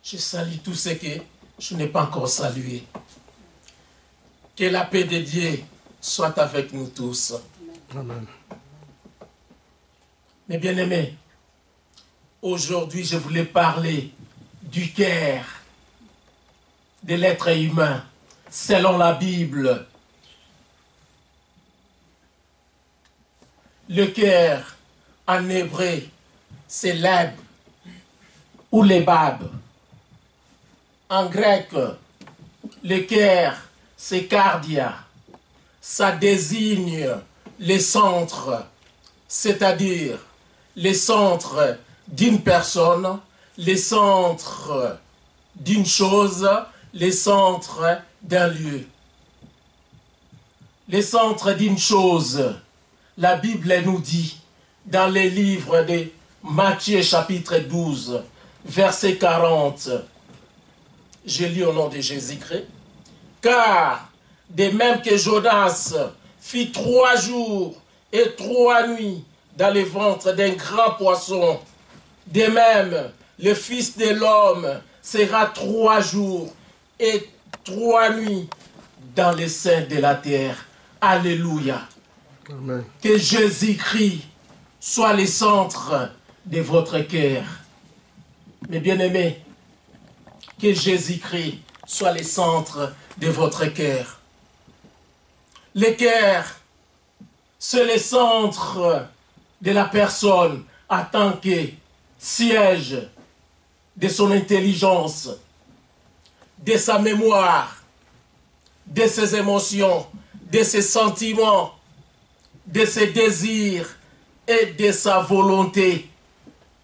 Je salue tous ceux que je n'ai pas encore salués. Que la paix de Dieu soit avec nous tous. Amen. Mes bien-aimés, aujourd'hui je voulais parler du cœur de l'être humain selon la Bible. Le cœur en hébreu, c'est l'eb ou les babes. En grec, le cœur, c'est cardia. Ça désigne les centres, c'est-à-dire les centres d'une personne, les centres d'une chose, les centres d'un lieu. Les centres d'une chose, la Bible nous dit dans les livres de Matthieu chapitre 12, verset 40, je lis au nom de Jésus-Christ, car de même que Jonas fit 3 jours et 3 nuits dans le ventre d'un grand poisson, de même le Fils de l'homme sera 3 jours et 3 nuits dans le sein de la terre. Alléluia. Amen. Que Jésus-Christ soit le centre de votre cœur. Mes bien-aimés, que Jésus-Christ soit le centre de votre cœur. Le cœur, c'est le centre de la personne en tant que siège de son intelligence, de sa mémoire, de ses émotions, de ses sentiments, de ses désirs et de sa volonté.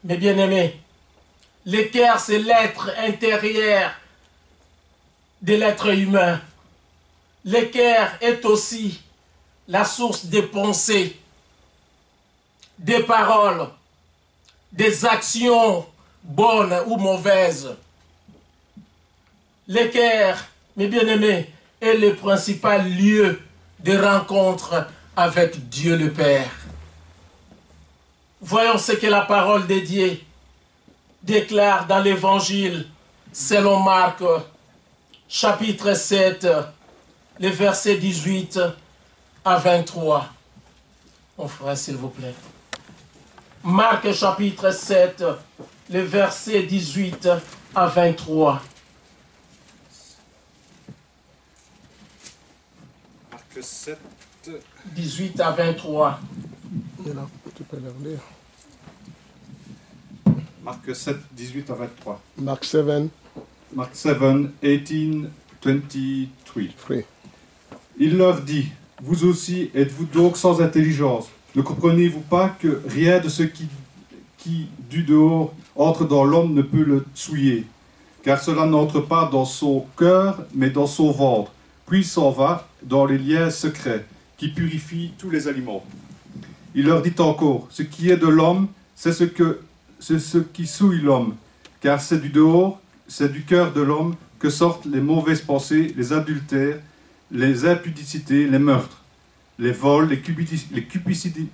Mes bien-aimés, le cœur, c'est l'être intérieur de l'être humain. Le cœur est aussi la source des pensées, des paroles, des actions bonnes ou mauvaises. Le cœur, mes bien-aimés, est le principal lieu de rencontre avec Dieu le Père. Voyons ce que la parole de Dieu déclare dans l'Évangile selon Marc, chapitre 7, les versets 18 à 23. Mon frère, s'il vous plaît. Marc, chapitre 7, les versets 18 à 23. Marc 7. 18 à 23. Et là, tu peux leur lire. Marc 7, 18 à 23. Mark 7, Marc 7, 18, 23. 3. Il leur dit, vous aussi êtes-vous donc sans intelligence? Ne comprenez-vous pas que rien de ce qui du dehors entre dans l'homme ne peut le souiller? Car cela n'entre pas dans son cœur, mais dans son ventre, puis s'en va dans les liens secrets, qui purifient tous les aliments. Il leur dit encore, ce qui est de l'homme, c'est ce qui souille l'homme, car c'est du dehors, c'est du cœur de l'homme que sortent les mauvaises pensées, les adultères, les impudicités, les meurtres, les vols, les cupicités,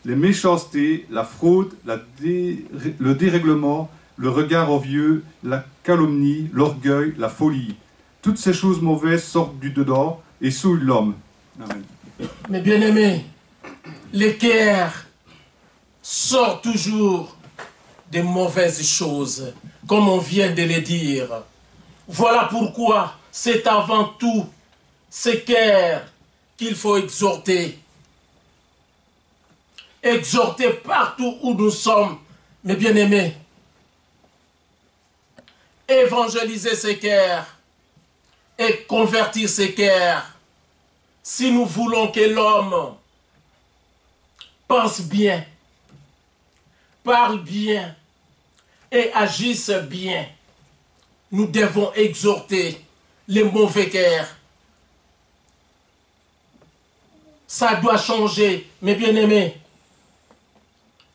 les méchancetés, la fraude, le dérèglement, le regard envieux, la calomnie, l'orgueil, la folie. Toutes ces choses mauvaises sortent du dedans et souillent l'homme. Amen. Mes bien-aimés, le cœur sort toujours des mauvaises choses, comme on vient de le dire. Voilà pourquoi c'est avant tout ce cœur qu'il faut exhorter. Exhorter partout où nous sommes, mes bien-aimés. Évangéliser ce cœur et convertir ce cœur. Si nous voulons que l'homme pense bien, parle bien et agisse bien, nous devons exhorter les mauvais cœurs. Ça doit changer, mes bien-aimés.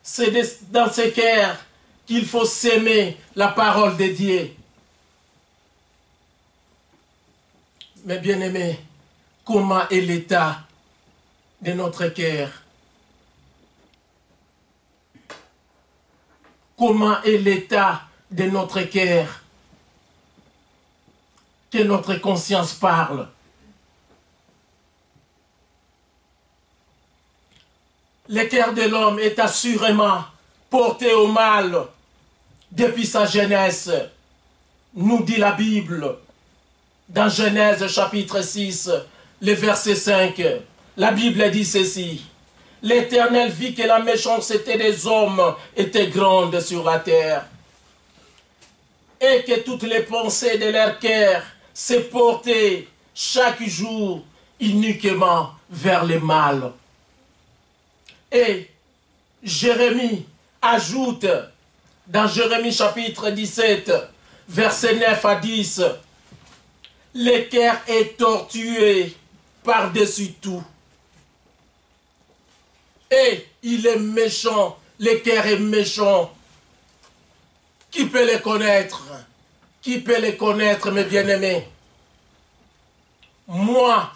C'est dans ces cœurs qu'il faut s'aimer la parole de Dieu. Mes bien-aimés, comment est l'état de notre cœur? Comment est l'état de notre cœur que notre conscience parle. Le cœur de l'homme est assurément porté au mal depuis sa jeunesse, nous dit la Bible. Dans Genèse chapitre 6, le verset 5, la Bible dit ceci. L'Éternel vit que la méchanceté des hommes était grande sur la terre et que toutes les pensées de leur cœur se portaient chaque jour uniquement vers le mal. Et Jérémie ajoute dans Jérémie chapitre 17, versets 9 à 10, le cœur est tortué par-dessus tout. Et il est méchant, le cœur est méchant. Qui peut le connaître? Qui peut le connaître, mes bien-aimés? Moi,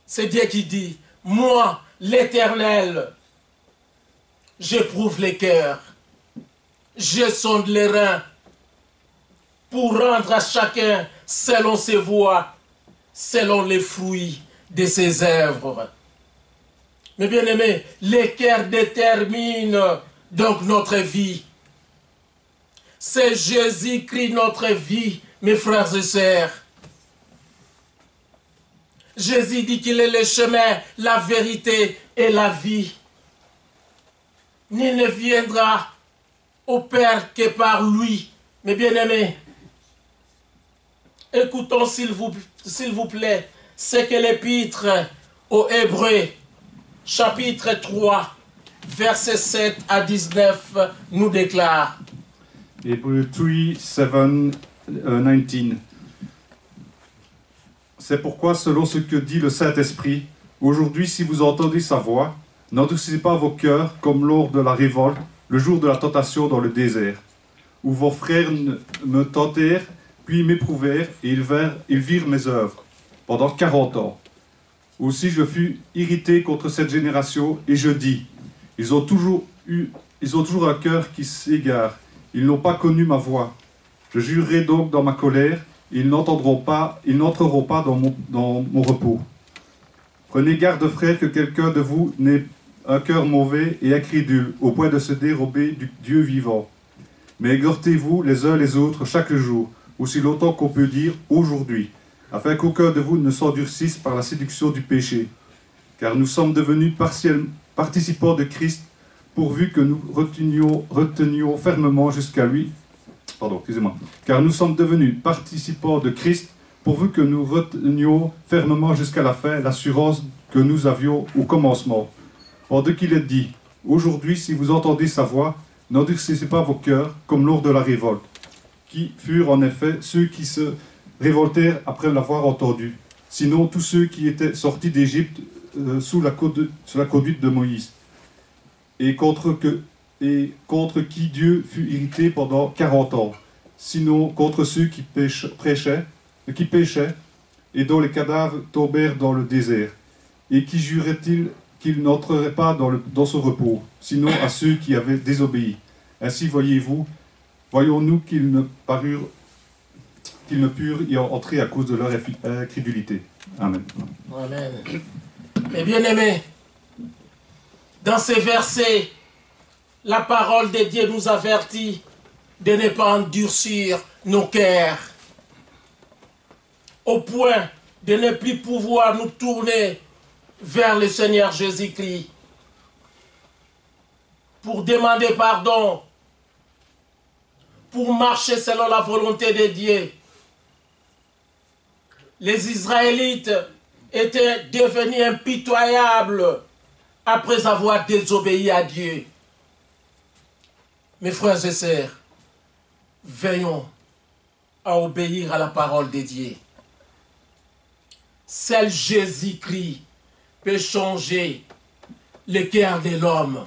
c'est Dieu qui dit, moi, l'Éternel, j'éprouve les cœurs, je sonde les reins pour rendre à chacun selon ses voies, selon les fruits de ses œuvres. Mes bien-aimés, le cœur détermine donc notre vie. C'est Jésus-Christ notre vie, mes frères et sœurs. Jésus dit qu'il est le chemin, la vérité et la vie. Nul ne viendra au Père que par lui. Mes bien-aimés, écoutons s'il vous plaît ce que l'Épître aux Hébreux, chapitre 3, versets 7 à 19, nous déclare. Hebrew 3, 7, 19. C'est pourquoi, selon ce que dit le Saint-Esprit, aujourd'hui, si vous entendez sa voix, n'endurcissez pas vos cœurs comme lors de la révolte, le jour de la tentation dans le désert, où vos frères me tentèrent, puis m'éprouvèrent, et ils virent mes œuvres, pendant 40 ans. Aussi je fus irrité contre cette génération, et je dis, ils ont toujours un cœur qui s'égare, ils n'ont pas connu ma voix. Je jurerai donc dans ma colère, ils n'entreront pas dans mon repos. Prenez garde, frères, que quelqu'un de vous n'ait un cœur mauvais et incrédule, au point de se dérober du Dieu vivant. Mais exhortez-vous les uns les autres chaque jour, aussi longtemps qu'on peut dire aujourd'hui, afin qu'aucun de vous ne s'endurcisse par la séduction du péché. Car nous sommes devenus participants de Christ, pourvu que nous retenions fermement jusqu'à lui. Car nous sommes devenus participants de Christ, pourvu que nous retenions fermement jusqu'à la fin l'assurance que nous avions au commencement. Pendant qu'il est dit, aujourd'hui, si vous entendez sa voix, n'endurcissez pas vos cœurs comme lors de la révolte, qui furent en effet ceux qui se révoltèrent après l'avoir entendu, sinon tous ceux qui étaient sortis d'Égypte sous la conduite de Moïse, et contre qui Dieu fut irrité pendant 40 ans, sinon contre ceux qui péchaient, et dont les cadavres tombèrent dans le désert, et qui juraient-ils qu'ils n'entreraient pas dans ce repos, sinon à ceux qui avaient désobéi. Ainsi voyons-nous qu'ils ne purent y entrer à cause de leur incrédulité. Amen. Amen. Mes bien-aimés, dans ces versets, la parole de Dieu nous avertit de ne pas endurcir nos cœurs, au point de ne plus pouvoir nous tourner vers le Seigneur Jésus-Christ pour demander pardon, pour marcher selon la volonté de Dieu. Les Israélites étaient devenus impitoyables après avoir désobéi à Dieu. Mes frères et sœurs, veillons à obéir à la parole de Dieu. Seul Jésus-Christ peut changer le cœur de l'homme.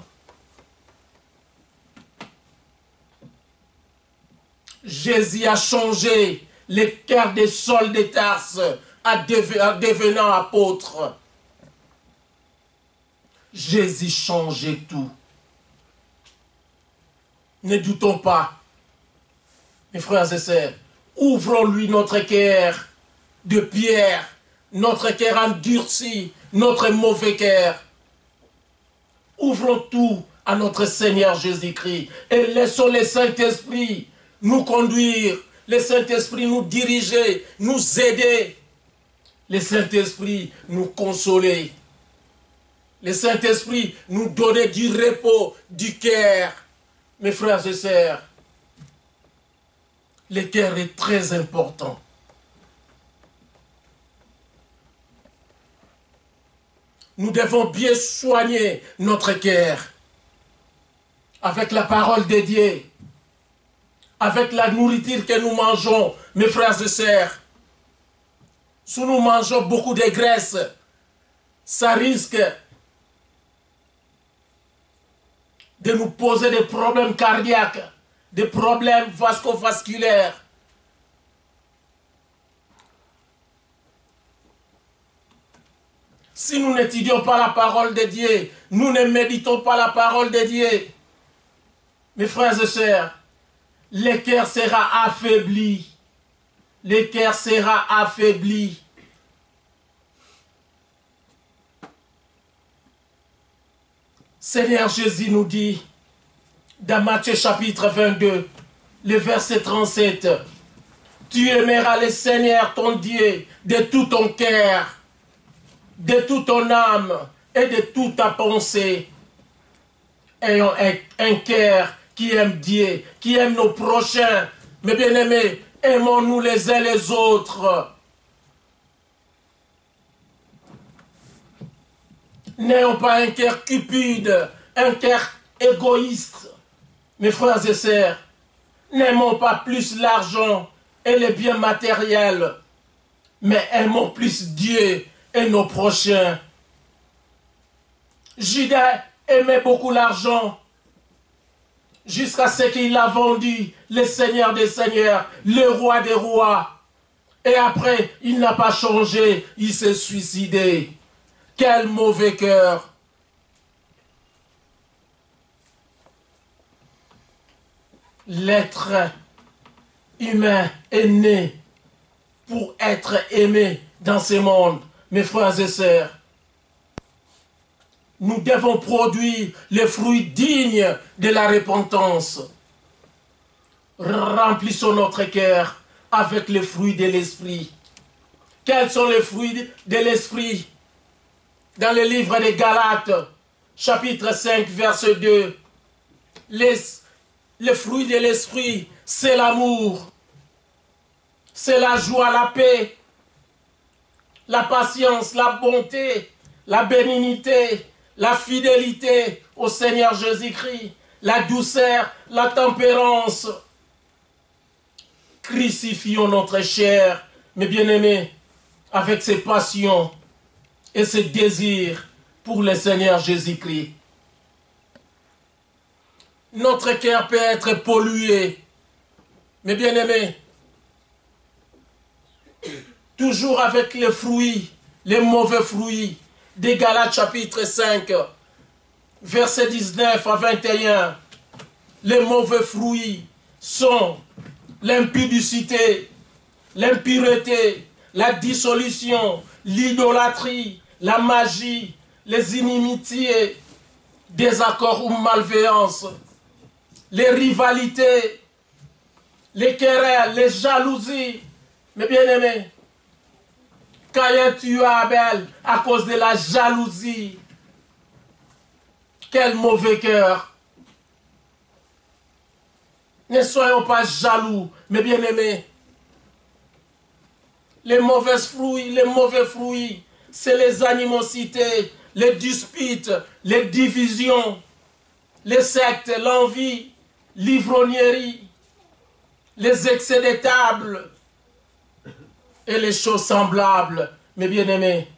Jésus a changé le cœur de Saul de Tarse en devenant apôtre. Jésus changeait tout. Ne doutons pas Mes frères et sœurs, ouvrons-lui notre cœur de pierre, notre cœur endurci, notre mauvais cœur. Ouvrons tout à notre Seigneur Jésus-Christ et laissons le Saint-Esprit nous conduire, le Saint-Esprit nous diriger, nous aider, le Saint-Esprit nous consoler, le Saint-Esprit nous donner du repos du cœur. Mes frères et sœurs, le cœur est très important. Nous devons bien soigner notre cœur avec la parole de Dieu, avec la nourriture que nous mangeons, mes frères et sœurs. Si nous mangeons beaucoup de graisse, ça risque de nous poser des problèmes cardiaques, des problèmes vascovasculaires. Si nous n'étudions pas la parole de Dieu, nous ne méditons pas la parole de Dieu, mes frères et sœurs, le cœur sera affaibli. Le cœur sera affaibli. Seigneur Jésus nous dit, dans Matthieu chapitre 22, le verset 37, « Tu aimeras le Seigneur ton Dieu de tout ton cœur, de toute ton âme et de toute ta pensée. » Ayons un cœur qui aime Dieu, qui aime nos prochains. Mes bien-aimés, aimons-nous les uns les autres. N'ayons pas un cœur cupide, un cœur égoïste. Mes frères et sœurs, n'aimons pas plus l'argent et les biens matériels, mais aimons plus Dieu et nos prochains. Judas aimait beaucoup l'argent jusqu'à ce qu'il a vendu le Seigneur des Seigneurs, le Roi des Rois. Et après, il n'a pas changé, il s'est suicidé. Quel mauvais cœur! L'être humain est né pour être aimé dans ce monde. Mes frères et sœurs, nous devons produire les fruits dignes de la repentance. Remplissons notre cœur avec les fruits de l'esprit. Quels sont les fruits de l'esprit? Dans le livre des Galates, chapitre 5, verset 2, les fruits de l'esprit, c'est l'amour, c'est la joie, la paix, la patience, la bonté, la bénignité, la fidélité au Seigneur Jésus-Christ, la douceur, la tempérance. Crucifions notre chair, mes bien-aimés, avec ses passions et ses désirs pour le Seigneur Jésus-Christ. Notre cœur peut être pollué, mes bien-aimés, toujours avec les fruits, les mauvais fruits des Galates chapitre 5, versets 19 à 21. Les mauvais fruits sont l'impudicité, l'impureté, la dissolution, l'idolâtrie, la magie, les inimitiés, désaccords ou malveillances, les rivalités, les querelles, les jalousies. Mes bien-aimés, Caïn tua Abel à cause de la jalousie. Quel mauvais cœur! Ne soyons pas jaloux, mes bien-aimés. Les mauvais fruits, c'est les animosités, les disputes, les divisions, les sectes, l'envie, l'ivrognerie, les excès de table et les choses semblables, mes bien-aimés.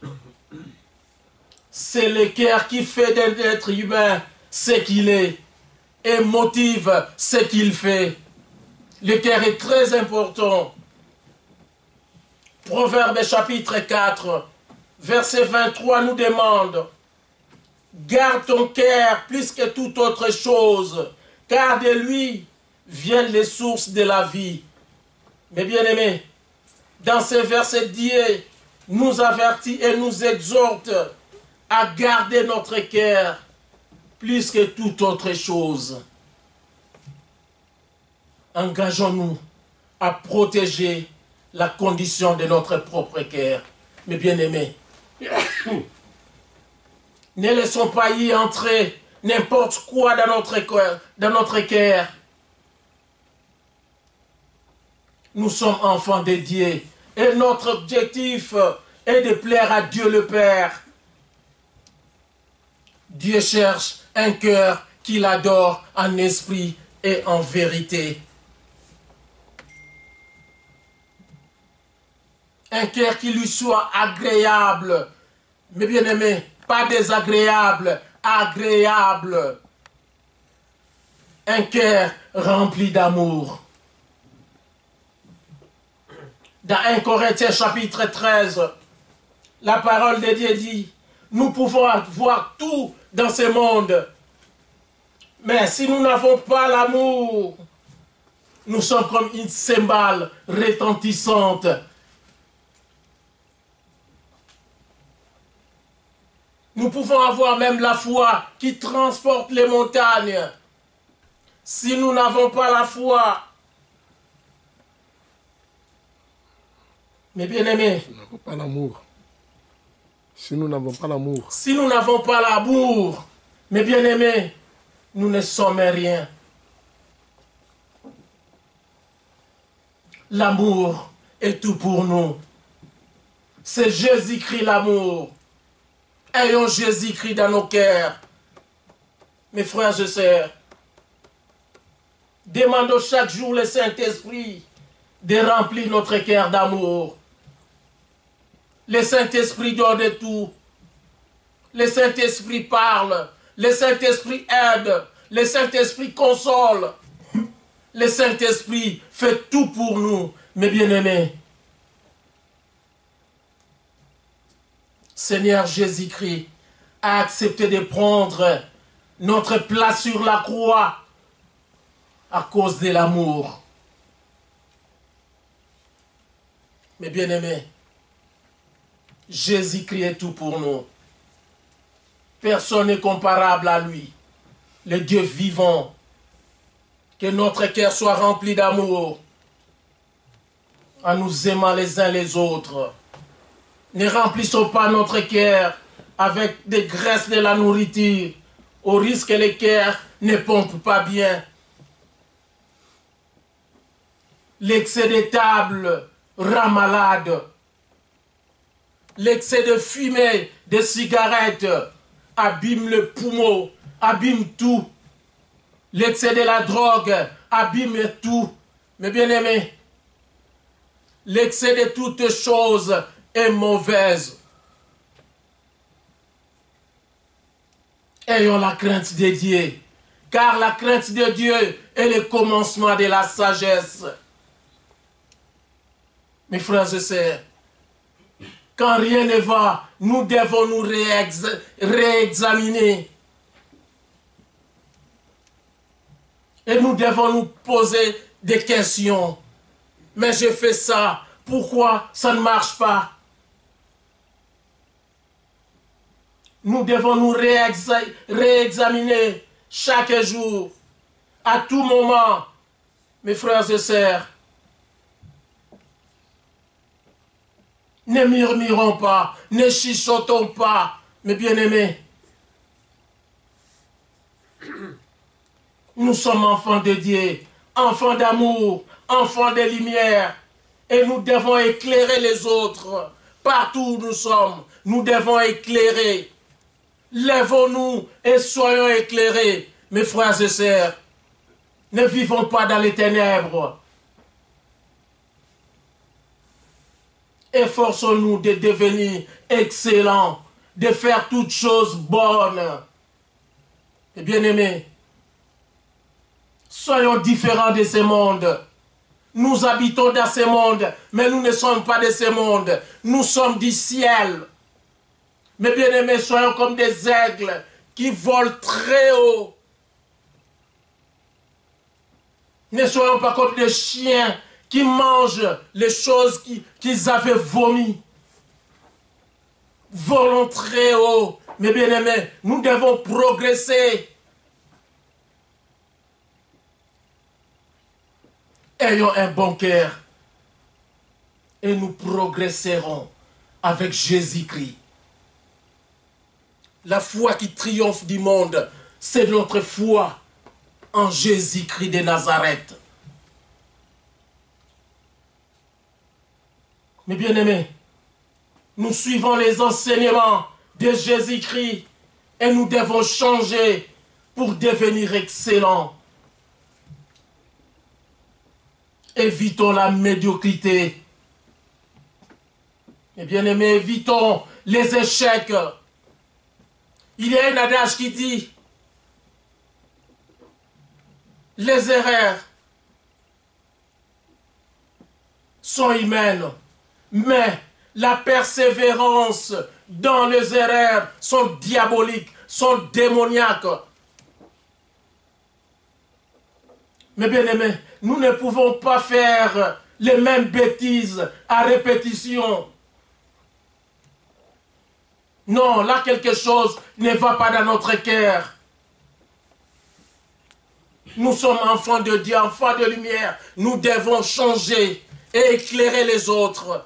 C'est le cœur qui fait d'un être humain ce qu'il est et motive ce qu'il fait. Le cœur est très important. Proverbe chapitre 4, verset 23 nous demande: garde ton cœur plus que toute autre chose, car de lui viennent les sources de la vie. Mes bien-aimés, dans ce verset, Dieu nous avertit et nous exhorte à garder notre cœur plus que toute autre chose. Engageons-nous à protéger la condition de notre propre cœur. Mes bien-aimés, ne laissons pas y entrer n'importe quoi dans notre cœur. Nous sommes enfants de Dieu et notre objectif est de plaire à Dieu le Père. Dieu cherche un cœur qu'il adore en esprit et en vérité. Un cœur qui lui soit agréable. Mes bien-aimés, pas désagréable, agréable. Un cœur rempli d'amour. Dans 1 Corinthiens chapitre 13, la parole de Dieu dit, nous pouvons avoir tout dans ce monde, mais si nous n'avons pas l'amour, nous sommes comme une cymbale retentissante. Nous pouvons avoir même la foi qui transporte les montagnes. Si nous n'avons pas la foi, mes bien-aimés, Nous n'avons pas l'amour. Si nous n'avons pas l'amour, si nous n'avons pas l'amour, mes bien-aimés, nous ne sommes rien. L'amour est tout pour nous. C'est Jésus-Christ l'amour. Ayons Jésus-Christ dans nos cœurs. Mes frères et sœurs, demandons chaque jour le Saint-Esprit de remplir notre cœur d'amour. Le Saint-Esprit donne tout. Le Saint-Esprit parle. Le Saint-Esprit aide. Le Saint-Esprit console. Le Saint-Esprit fait tout pour nous, mes bien-aimés. Seigneur Jésus-Christ a accepté de prendre notre place sur la croix à cause de l'amour. Mes bien-aimés, Jésus-Christ est tout pour nous. Personne n'est comparable à lui, le Dieu vivant. Que notre cœur soit rempli d'amour en nous aimant les uns les autres. Ne remplissons pas notre cœur avec des graisses de la nourriture, au risque que le cœur ne pompe pas bien. L'excès de table rend malade. L'excès de fumée, de cigarettes, abîme le poumon, abîme tout. L'excès de la drogue abîme tout. Mes bien-aimés, l'excès de toutes choses est mauvaise. Ayons la crainte de Dieu, car la crainte de Dieu est le commencement de la sagesse. Mes frères et sœurs, quand rien ne va, nous devons nous réexaminer. Et nous devons nous poser des questions. Mais j'ai fait ça, pourquoi ça ne marche pas? Nous devons nous réexaminer chaque jour, à tout moment, mes frères et sœurs. Ne murmurons pas, ne chuchotons pas, mes bien-aimés. Nous sommes enfants de Dieu, enfants d'amour, enfants de lumière. Et nous devons éclairer les autres. Partout où nous sommes, nous devons éclairer. Lèvons-nous et soyons éclairés, mes frères et sœurs. Ne vivons pas dans les ténèbres. Efforçons-nous de devenir excellents, de faire toutes choses bonnes. Et bien-aimés, soyons différents de ce monde. Nous habitons dans ce monde, mais nous ne sommes pas de ce monde. Nous sommes du ciel. Mes bien-aimés, soyons comme des aigles qui volent très haut. Ne soyons pas comme des chiens qui mangent les choses qu'ils avaient vomi. Volons très haut. Mes bien-aimés, nous devons progresser. Ayons un bon cœur. Et nous progresserons avec Jésus-Christ. La foi qui triomphe du monde, c'est notre foi en Jésus-Christ de Nazareth. Mes bien-aimés, nous suivons les enseignements de Jésus-Christ et nous devons changer pour devenir excellents. Évitons la médiocrité. Mes bien-aimés, évitons les échecs. Il y a un adage qui dit les erreurs sont humaines, mais la persévérance dans les erreurs sont diaboliques, sont démoniaques. Mes bien-aimés, nous ne pouvons pas faire les mêmes bêtises à répétition. Non, là quelque chose ne va pas dans notre cœur. Nous sommes enfants de Dieu, enfants de lumière. Nous devons changer et éclairer les autres.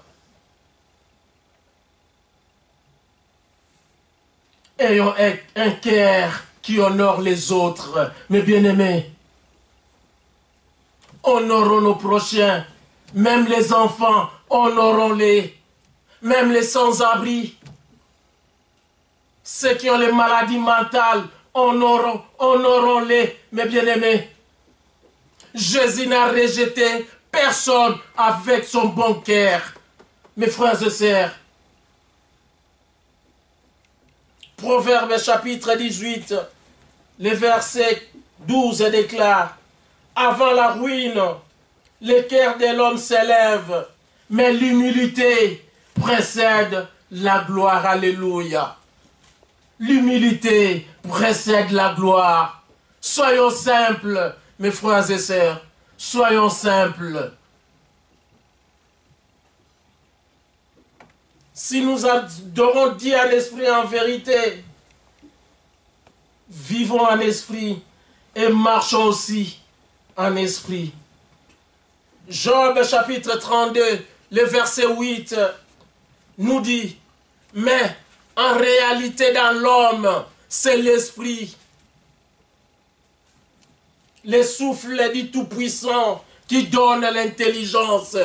Ayons un cœur qui honore les autres. Mes bien-aimés, honorons nos prochains. Même les enfants, honorons-les. Même les sans-abri. Ceux qui ont les maladies mentales, honorons-les, mes bien-aimés. Jésus n'a rejeté personne avec son bon cœur. Mes frères et sœurs, Proverbe chapitre 18, le verset 12 déclare: avant la ruine, le cœur de l'homme s'élève, mais l'humilité précède la gloire. Alléluia. L'humilité précède la gloire. Soyons simples, mes frères et sœurs. Soyons simples. Si nous adorons Dieu en esprit en vérité, vivons en esprit et marchons aussi en esprit. Job chapitre 32, le verset 8 nous dit: mais en réalité dans l'homme, c'est l'esprit, le souffle du Tout-Puissant qui donne l'intelligence.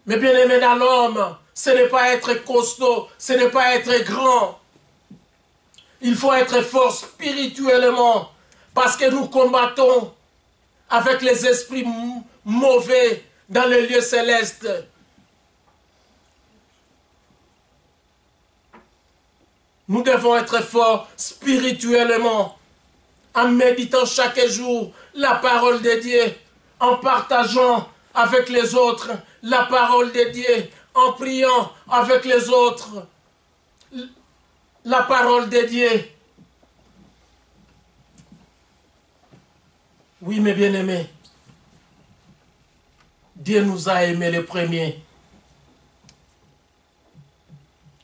Mais bien aimé, dans l'homme, ce n'est pas être costaud, ce n'est pas être grand. Il faut être fort spirituellement, parce que nous combattons avec les esprits mauvais dans le lieu céleste. Nous devons être forts spirituellement, en méditant chaque jour la parole de Dieu, en partageant avec les autres la parole de Dieu, en priant avec les autres la parole de Dieu. Oui, mes bien-aimés, Dieu nous a aimés les premiers.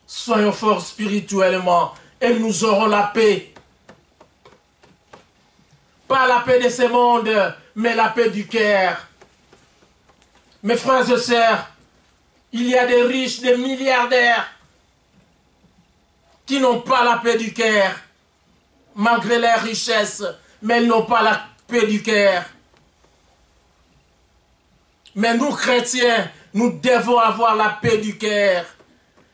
Soyons forts spirituellement et nous aurons la paix. Pas la paix de ce monde, mais la paix du cœur. Mes frères et sœurs, il y a des riches, des milliardaires qui n'ont pas la paix du cœur, malgré leurs richesses, mais ils n'ont pas la paix du cœur. Mais nous, chrétiens, nous devons avoir la paix du cœur.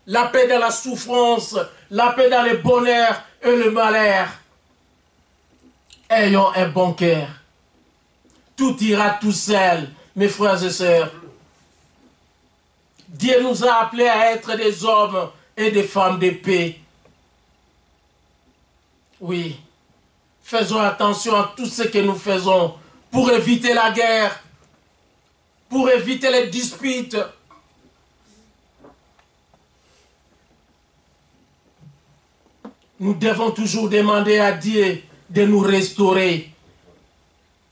La paix dans la souffrance, la paix dans le bonheur et le malheur. Ayons un bon cœur. Tout ira tout seul, mes frères et sœurs. Dieu nous a appelés à être des hommes et des femmes de paix. Oui, faisons attention à tout ce que nous faisons pour éviter la guerre, pour éviter les disputes. Nous devons toujours demander à Dieu de nous restaurer.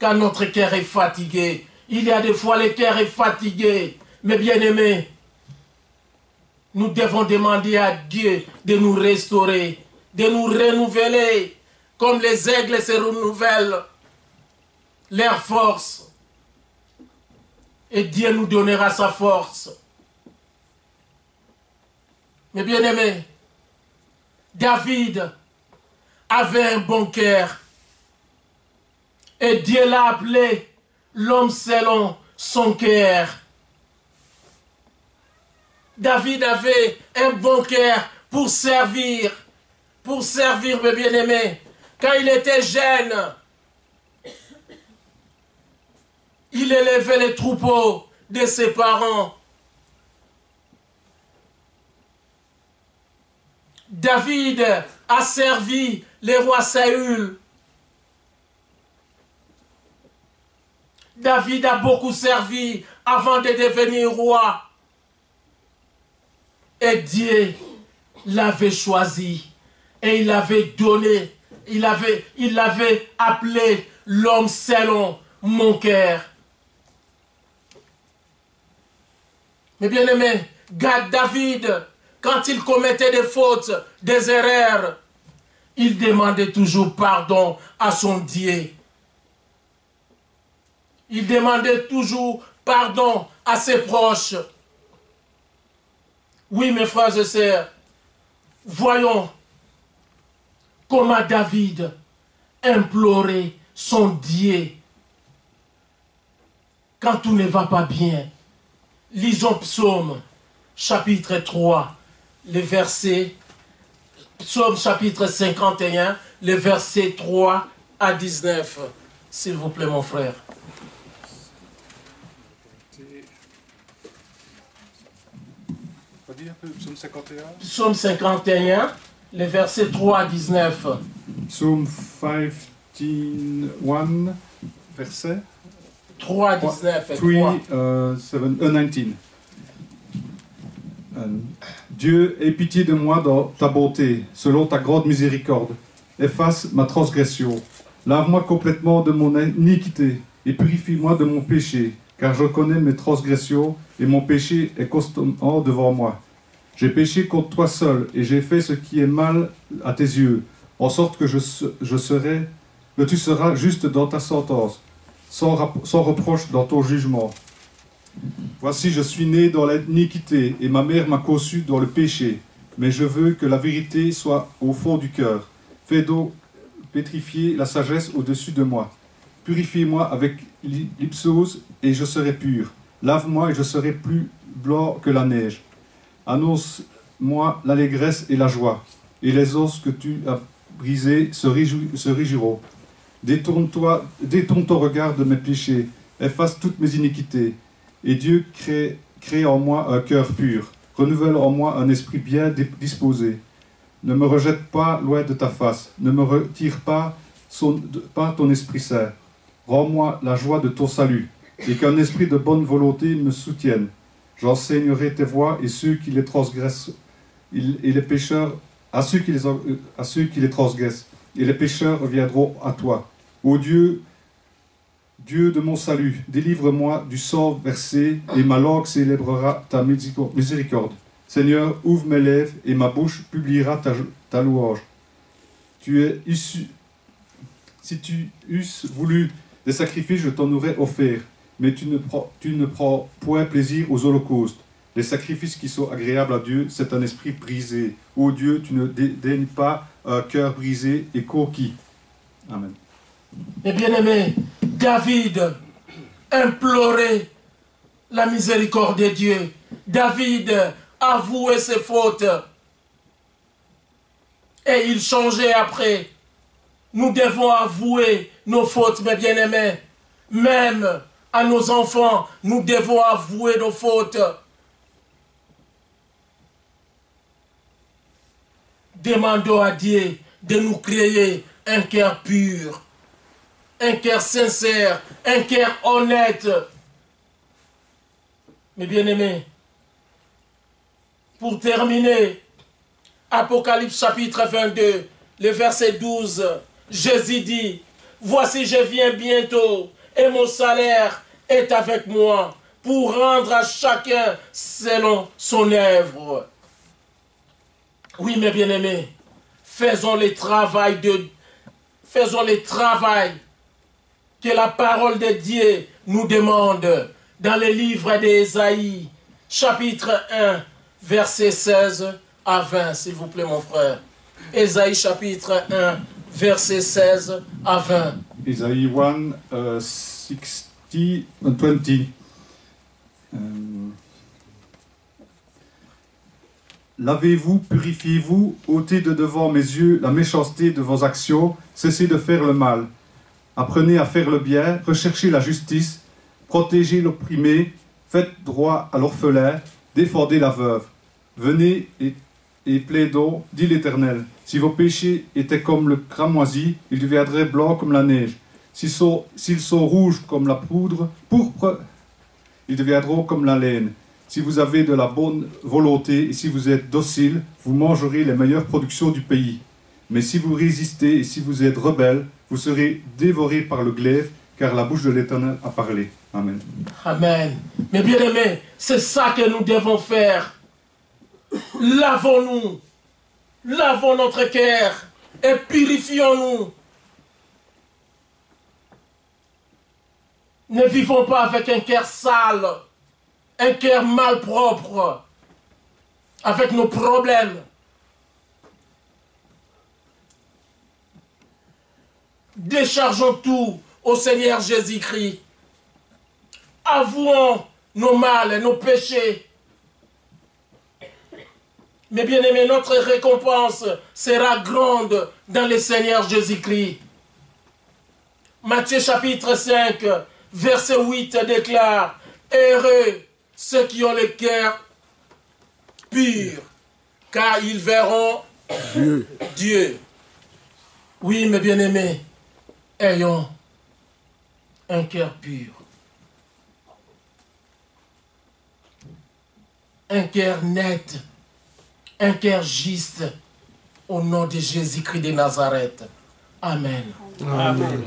quand notre cœur est fatigué. Il y a des fois le cœur est fatigué. Mais bien-aimés, nous devons demander à Dieu de nous restaurer, de nous renouveler, comme les aigles se renouvellent leur force. Et Dieu nous donnera sa force. Mais bien-aimés, David avait un bon cœur. Et Dieu l'a appelé l'homme selon son cœur. David avait un bon cœur pour servir, mes bien-aimés. Quand il était jeune, il élevait les troupeaux de ses parents. David a servi le roi Saül. David a beaucoup servi avant de devenir roi. Et Dieu l'avait choisi. Et il l'avait donné. Il l'avait appelé l'homme selon mon cœur. Mais bien aimé, David, quand il commettait des fautes, des erreurs, il demandait toujours pardon à son Dieu. Il demandait toujours pardon à ses proches. Oui, mes frères et sœurs, voyons comment David implorait son Dieu quand tout ne va pas bien. Lisons Psaume, chapitre 3, le verset, Psaume chapitre 51, le verset 3 à 19. S'il vous plaît, mon frère. Psaume 51. Psaume 51, le verset 3 à 19. Psaume 51, verset 3 à 19. 19. Dieu, aie pitié de moi dans ta bonté, selon ta grande miséricorde. Efface ma transgression. Lave-moi complètement de mon iniquité et purifie-moi de mon péché, car je connais mes transgressions et mon péché est constamment devant moi. J'ai péché contre toi seul et j'ai fait ce qui est mal à tes yeux, en sorte que tu seras juste dans ta sentence, sans reproche dans ton jugement. Voici, je suis né dans l'iniquité et ma mère m'a conçu dans le péché, mais je veux que la vérité soit au fond du cœur. Fais donc pétrifier la sagesse au-dessus de moi. Purifie-moi avec l'hypsose et je serai pur. Lave-moi et je serai plus blanc que la neige. Annonce-moi l'allégresse et la joie, et les os que tu as brisés se réjouiront. Détourne ton regard de mes péchés, efface toutes mes iniquités, et Dieu crée en moi un cœur pur, renouvelle en moi un esprit bien disposé. Ne me rejette pas loin de ta face, ne me retire pas ton Esprit Saint. Rends-moi la joie de ton salut, et qu'un esprit de bonne volonté me soutienne. J'enseignerai tes voies et ceux qui les transgressent, et les pécheurs à ceux qui les transgressent, et les pécheurs reviendront à toi. Ô Dieu, Dieu de mon salut, délivre-moi du sang versé, et ma langue célébrera ta miséricorde. Seigneur, ouvre mes lèvres, et ma bouche publiera ta louange. Si tu eusses voulu des sacrifices, je t'en aurais offert. Mais tu ne prends point plaisir aux holocaustes. Les sacrifices qui sont agréables à Dieu, c'est un esprit brisé. Ô Dieu, tu ne dédaignes pas un cœur brisé et conquis. Amen. Et bien-aimé, David implorait la miséricorde de Dieu. David avouait ses fautes. Et il changeait après. Nous devons avouer nos fautes, mes bien-aimés. Même à nos enfants, nous devons avouer nos fautes. Demandons à Dieu de nous créer un cœur pur, un cœur sincère, un cœur honnête. Mes bien-aimés, pour terminer, Apocalypse chapitre 22, le verset 12, Jésus dit, voici je viens bientôt, et mon salaire est avec moi, pour rendre à chacun selon son œuvre. Oui, mes bien-aimés, faisons le travail que la parole de Dieu nous demande dans le livre d'Ésaïe, chapitre 1, verset 16 à 20, s'il vous plaît, mon frère. Ésaïe, chapitre 1, verset 16 à 20. Ésaïe 1, 20. Lavez-vous, purifiez-vous, ôtez de devant mes yeux la méchanceté de vos actions, cessez de faire le mal. Apprenez à faire le bien, recherchez la justice, protégez l'opprimé, faites droit à l'orphelin, défendez la veuve. Venez et plaidons, dit l'Éternel. Si vos péchés étaient comme le cramoisi, ils deviendraient blancs comme la neige. S'ils sont rouges comme la pourpre, ils deviendront comme la laine. Si vous avez de la bonne volonté et si vous êtes docile, vous mangerez les meilleures productions du pays. Mais si vous résistez et si vous êtes rebelles, vous serez dévorés par le glaive, car la bouche de l'Éternel a parlé. Amen. Amen. Mes bien-aimés, c'est ça que nous devons faire. Lavons-nous, lavons notre cœur et purifions-nous. Ne vivons pas avec un cœur sale, un cœur malpropre, avec nos problèmes. Déchargeons tout au Seigneur Jésus-Christ. Avouons nos mal et nos péchés. Mais bien aimé, notre récompense sera grande dans le Seigneur Jésus-Christ. Matthieu chapitre 5, verset 8 déclare: heureux ceux qui ont le cœur pur, car ils verront Dieu. Oui, mes bien-aimés, ayons un cœur pur. Un cœur net, un cœur juste, au nom de Jésus-Christ de Nazareth. Amen. Amen.